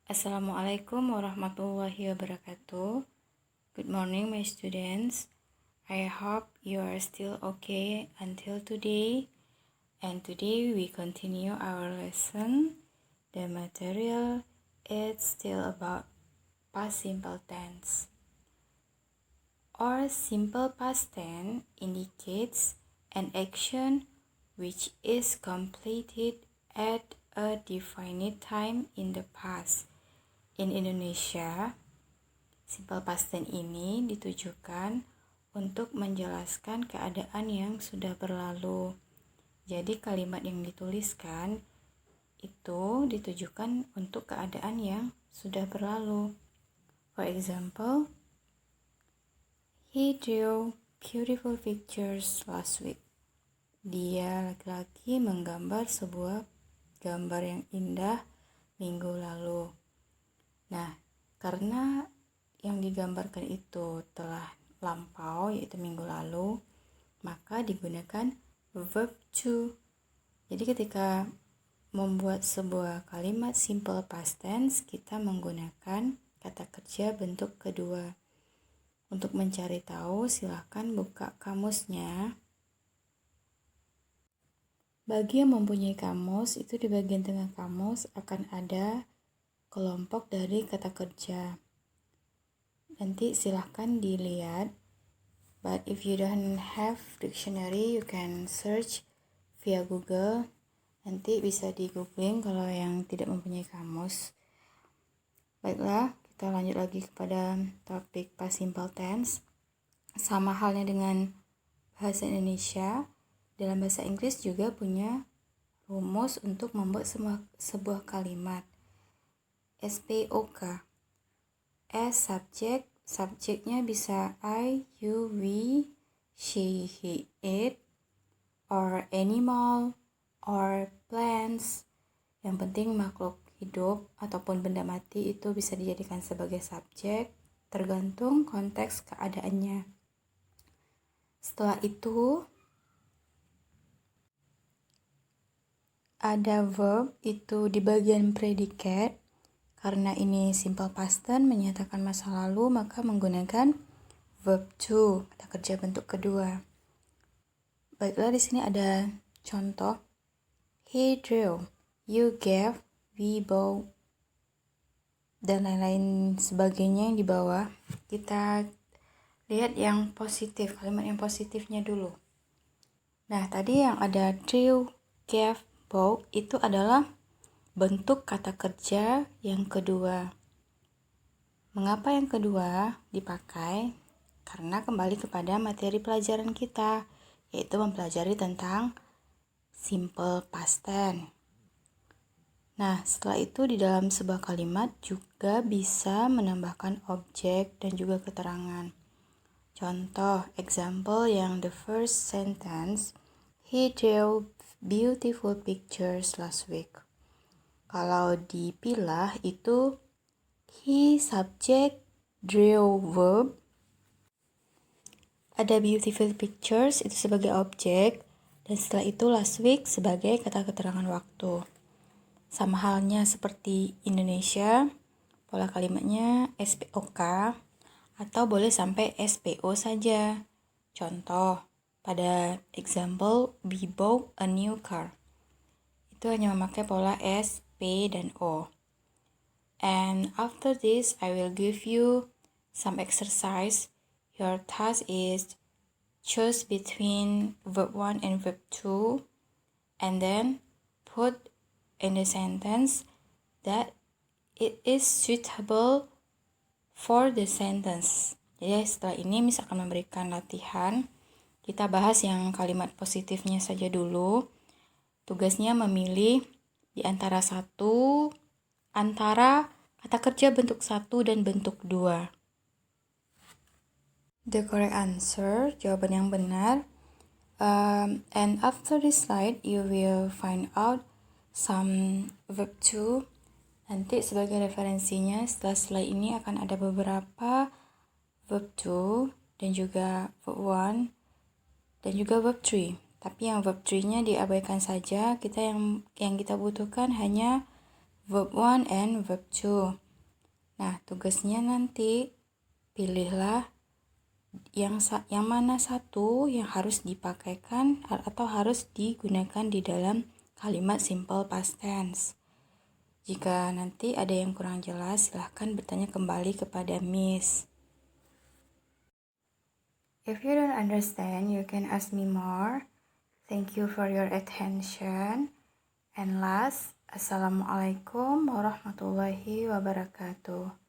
Assalamualaikum warahmatullahi wabarakatuh. Good morning, my students. I hope you are still okay until today. And today we continue our lesson. The material is still about past simple tense. Or simple past tense indicates an action which is completed at a definite time in the past. In Indonesia, simple past tense ini ditujukan untuk menjelaskan keadaan yang sudah berlalu. Jadi kalimat yang dituliskan itu ditujukan untuk keadaan yang sudah berlalu. For example, he drew beautiful pictures last week. Dia laki-laki menggambar sebuah gambar yang indah minggu lalu. Nah, karena yang digambarkan itu telah lampau, yaitu minggu lalu, maka digunakan verb to. Jadi ketika membuat sebuah kalimat simple past tense, kita menggunakan kata kerja bentuk kedua. Untuk mencari tahu, silahkan buka kamusnya. Bagi yang mempunyai kamus, itu di bagian tengah kamus akan ada kelompok dari kata kerja. Nanti silahkan dilihat. But if you don't have dictionary, you can search via Google. Nanti bisa di googling kalau yang tidak mempunyai kamus. Baiklah, kita lanjut lagi kepada topik past simple tense. Sama halnya dengan bahasa Indonesia, dalam bahasa Inggris juga punya rumus untuk membuat sebuah kalimat. SPOK. S subjek, subjeknya bisa I, you, we, she, he, it, or animal, or plants. Yang penting makhluk hidup ataupun benda mati itu bisa dijadikan sebagai subjek, tergantung konteks keadaannya. Setelah itu ada verb, itu di bagian predikat. Karena ini simple past tense menyatakan masa lalu, maka menggunakan verb to, kata kerja bentuk kedua. Baiklah, di sini ada contoh. He drew, you gave, we bought, dan lain-lain sebagainya yang di bawah. Kita lihat yang positif, kalimat yang positifnya dulu. Nah, tadi yang ada drew, gave, bought itu adalah bentuk kata kerja yang kedua. Mengapa yang kedua dipakai? Karena kembali kepada materi pelajaran kita, yaitu mempelajari tentang simple past tense. Nah, setelah itu di dalam sebuah kalimat juga bisa menambahkan objek dan juga keterangan. Contoh, example yang the first sentence, he drew beautiful pictures last week. Kalau dipilah itu he subject, drew verb, ada beautiful pictures itu sebagai objek, dan setelah itu last week sebagai kata keterangan waktu. Sama halnya seperti Indonesia, pola kalimatnya SPOK atau boleh sampai SPO saja. Contoh, pada example we bought a new car. Itu hanya memakai pola S, P, dan O. And after this, I will give you some exercise. Your task is choose between verb 1 and verb 2, and then put in the sentence that it is suitable for the sentence. Jadi setelah ini Miss akan memberikan latihan. Kita bahas yang kalimat positifnya saja dulu. Tugasnya memilih di antara kata kerja bentuk 1 dan bentuk 2. The correct answer, jawaban yang benar. And after this slide, you will find out some verb 2. Nanti sebagai referensinya, setelah slide ini akan ada beberapa verb 2 dan juga verb 1 dan juga verb 3. Tapi yang verb 3-nya diabaikan saja. Yang kita butuhkan hanya verb 1 and verb 2. Nah, tugasnya nanti pilihlah yang mana satu yang harus dipakaikan atau harus digunakan di dalam kalimat simple past tense. Jika nanti ada yang kurang jelas, silahkan bertanya kembali kepada Miss. If you don't understand, you can ask me more. Thank you for your attention. And last, Assalamualaikum warahmatullahi wabarakatuh.